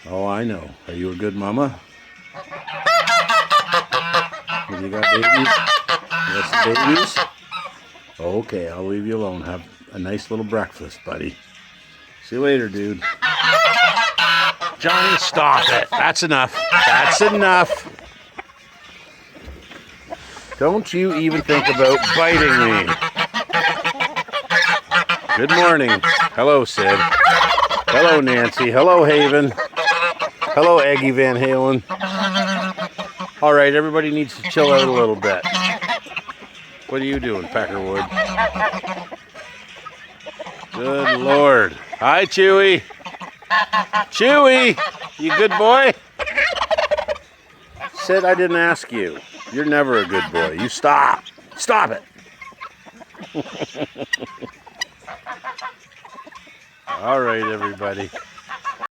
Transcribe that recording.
Oh, I know. Are you a good mama? Have you got babies? You got some babies? Okay, I'll leave you alone. Have a nice little breakfast, buddy. See you later, dude. Johnny, stop it. That's enough. That's enough. Don't you even think about biting me. Good morning. Hello, Sid. Hello, Nancy. Hello, Haven. Hello, Aggie Van Halen. All right, everybody needs to chill out a little bit. What are you doing, Peckerwood? Good Lord. Hi, Chewy. Chewy, you good boy? Sid, I didn't ask you. You're never a good boy. You stop. Stop it. All right, everybody.